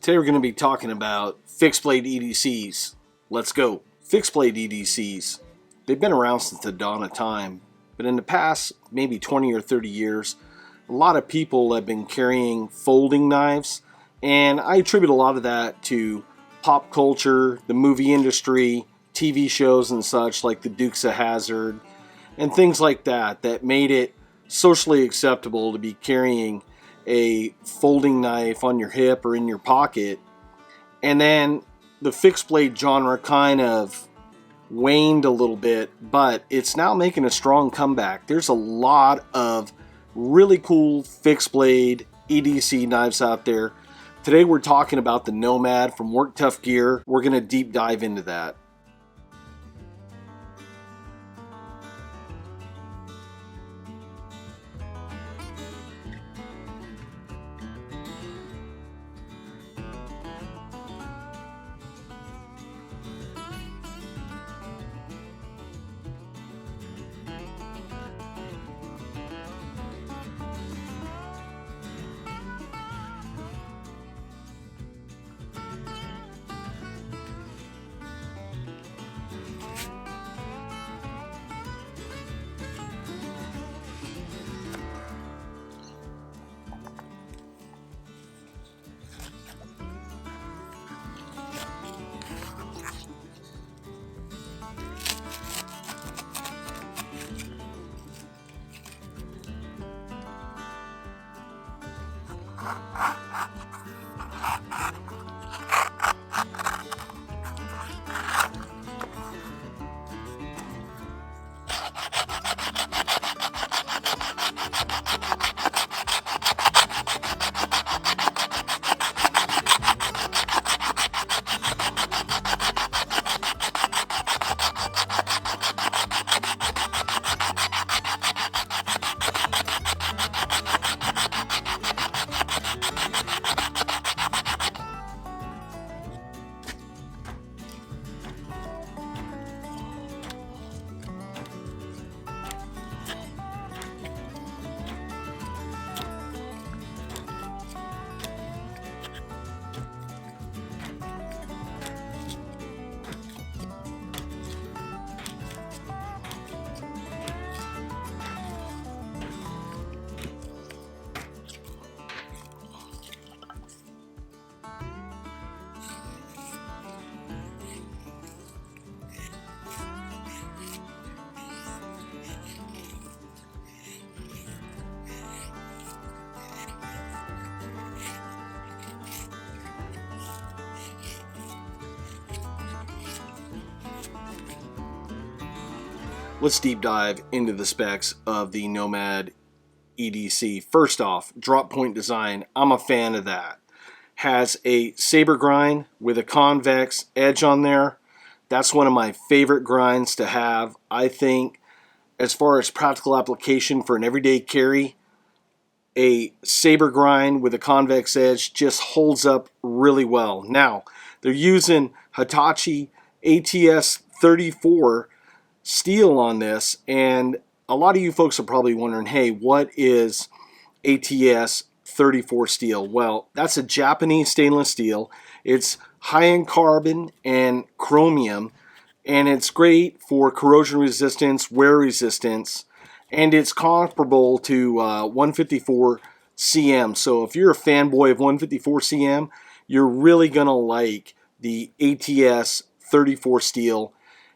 Today we're going to be talking about fixed blade EDCs. Let's go. Fixed blade EDCs. They've been around since the dawn of time, but in the past maybe 20 or 30 years, a lot of people have been carrying folding knives, and I attribute a lot of that to pop culture, the movie industry, TV shows and such like the Dukes of Hazzard, and things like that that made it socially acceptable to be carrying a folding knife on your hip or in your pocket. And then the fixed blade genre kind of waned a little bit, but it's now making a strong comeback. There's a lot of really cool fixed blade EDC knives out there. Today we're talking about the Nomad from Work Tuff Gear. We're going to deep dive into that. Let's deep dive into the specs of the Nomad EDC. First off, drop point design. I'm a fan of that. Has a saber grind with a convex edge on there. That's one of my favorite grinds to have. I think as far as practical application for an everyday carry, a saber grind with a convex edge just holds up really well. Now, they're using Hitachi ATS 34 steel on this, and a lot of you folks are probably wondering, hey, what is ATS 34 steel? Well, that's a Japanese stainless steel. It's high in carbon and chromium, and it's great for corrosion resistance, wear resistance, and it's comparable to 154 cm. So if you're a fanboy of 154 cm, you're really gonna like the ATS 34 steel.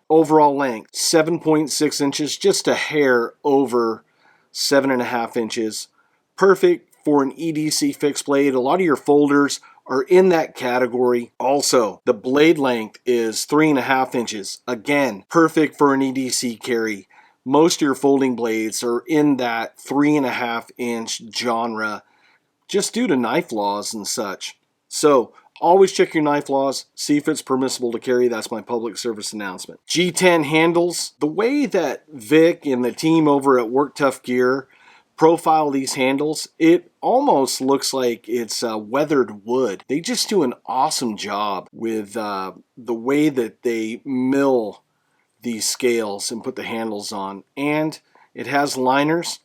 Overall length, 7.6 inches, just a hair over 7.5 inches. Perfect for an EDC fixed blade. A lot of your folders are in that category. Also, the blade length is 3.5 inches. Again, perfect for an EDC carry. Most of your folding blades are in that 3.5 inch genre, just due to knife laws and such. So, always check your knife laws, see if it's permissible to carry. That's my public service announcement. G10 handles. The way that Vic and the team over at Work Tuff Gear profile these handles, it almost looks like it's weathered wood. They just do an awesome job with the way that they mill these scales and put the handles on. And it has liners.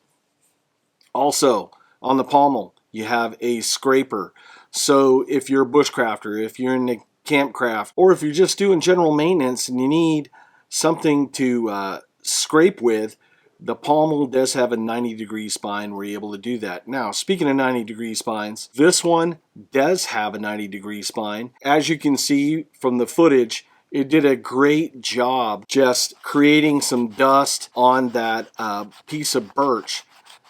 Also, on the pommel, you have a scraper. So if you're a bushcrafter, if you're in the campcraft, or if you're just doing general maintenance and you need something to scrape with, the pommel does have a 90-degree spine where you're able to do that. Now, speaking of 90-degree spines, this one does have a 90-degree spine. As you can see from the footage, it did a great job just creating some dust on that piece of birch.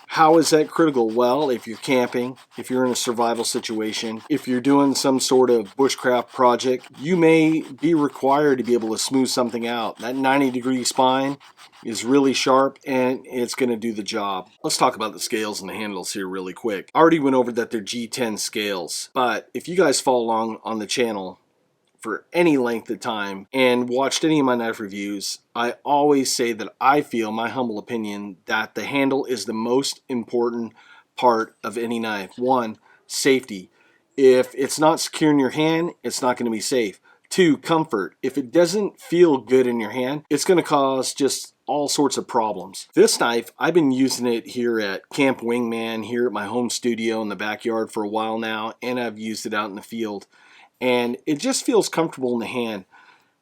How is that critical? Well, if you're camping, if you're in a survival situation, if you're doing some sort of bushcraft project, you may be required to be able to smooth something out. That 90-degree spine is really sharp and it's going to do the job. Let's talk about the scales and the handles here really quick. I already went over that they're G10 scales, but if you guys follow along on the channel for any length of time and watched any of my knife reviews, I always say that I feel, my humble opinion, that the handle is the most important part of any knife. One, safety. If it's not secure in your hand, it's not going to be safe. Two, comfort. If it doesn't feel good in your hand, it's going to cause just all sorts of problems. This knife, I've been using it here at Camp Wingman, here at my home studio in the backyard for a while now, and I've used it out in the field. And it just feels comfortable in the hand.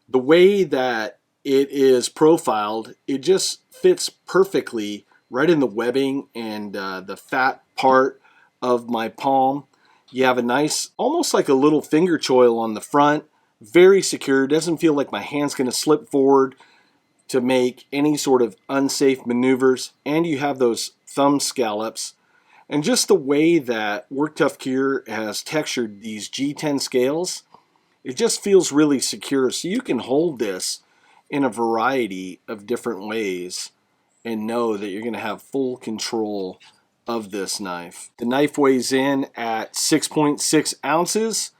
The way that it is profiled, it just fits perfectly right in the webbing and the fat part of my palm. You have a nice, almost like a little finger choil on the front. Very secure. Doesn't feel like my hand's going to slip forward to make any sort of unsafe maneuvers. And you have those thumb scallops. And just the way that Work Tuff Gear has textured these G10 scales, it just feels really secure. So you can hold this in a variety of different ways and know that you're going to have full control of this knife. The knife weighs in at 6.6 ounces.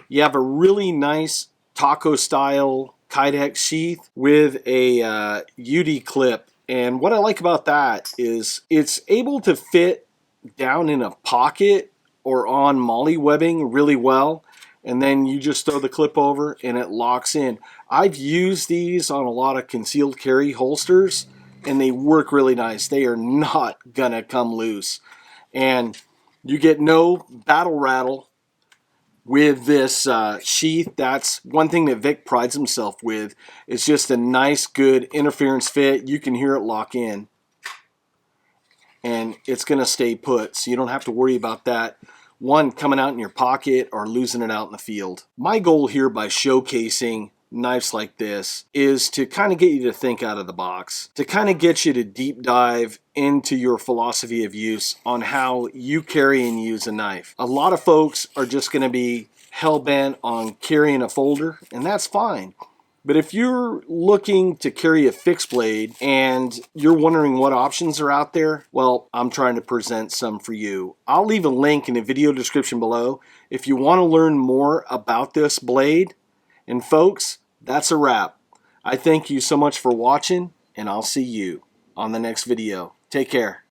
You have a really nice taco style Kydex sheath with a UD clip. And what I like about that is it's able to fit down in a pocket or on molly webbing really well, and then you just throw the clip over and it locks in. I've used these on a lot of concealed carry holsters and they work really nice. They are not gonna come loose, and you get no battle rattle with this sheath. That's one thing that Vic prides himself with. It's just a nice, good interference fit. You can hear it lock in, and it's going to stay put, so you don't have to worry about that one coming out in your pocket or losing it out in the field. My goal here by showcasing knives like this is to kind of get you to think out of the box, to kind of get you to deep dive into your philosophy of use on how you carry and use a knife. A lot of folks are just going to be hell-bent on carrying a folder, and that's fine. But if you're looking to carry a fixed blade and you're wondering what options are out there, well, I'm trying to present some for you. I'll leave a link in the video description below if you want to learn more about this blade. And folks, that's a wrap. I thank you so much for watching, and I'll see you on the next video. Take care.